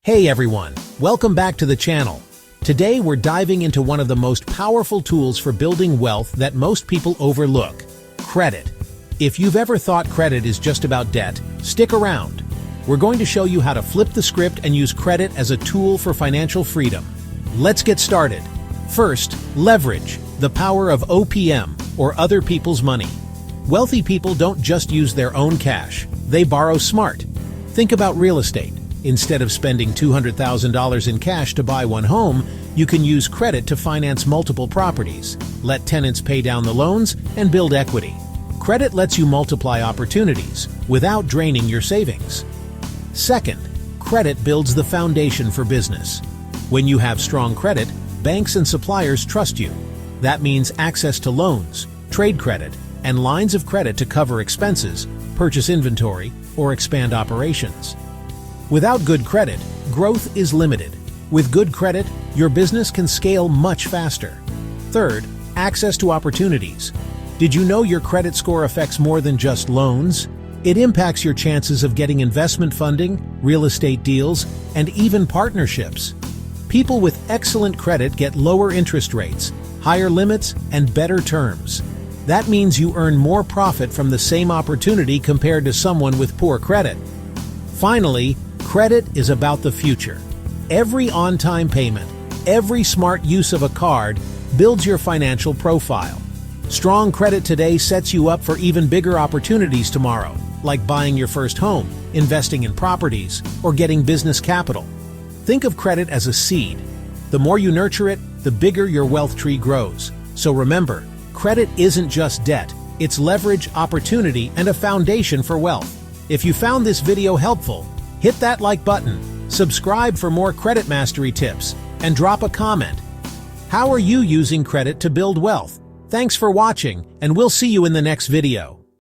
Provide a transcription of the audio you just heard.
Hey everyone, welcome back to the channel. Today we're diving into one of the most powerful tools for building wealth that most people overlook: credit. If you've ever thought credit is just about debt, stick around. We're going to show you how to flip the script and use credit as a tool for financial freedom. Let's get started. First, leverage, the power of OPM, or other people's money. Wealthy people don't just use their own cash, they borrow smart. Think about real estate. Instead of spending $200,000 in cash to buy one home, you can use credit to finance multiple properties, let tenants pay down the loans, and build equity. Credit lets you multiply opportunities without draining your savings. Second, credit builds the foundation for business. When you have strong credit, banks and suppliers trust you. That means access to loans, trade credit, and lines of credit to cover expenses, purchase inventory, or expand operations. Without good credit, growth is limited. With good credit, your business can scale much faster. Third, access to opportunities. Did you know your credit score affects more than just loans? It impacts your chances of getting investment funding, real estate deals, and even partnerships. People with excellent credit get lower interest rates, higher limits, and better terms. That means you earn more profit from the same opportunity compared to someone with poor credit. Finally, credit is about the future. Every on-time payment, every smart use of a card builds your financial profile. Strong credit today sets you up for even bigger opportunities tomorrow, like buying your first home, investing in properties, or getting business capital. Think of credit as a seed. The more you nurture it, the bigger your wealth tree grows. So remember, credit isn't just debt, it's leverage, opportunity, and a foundation for wealth. If you found this video helpful, hit that like button, subscribe for more credit mastery tips, and drop a comment. How are you using credit to build wealth? Thanks for watching, and we'll see you in the next video.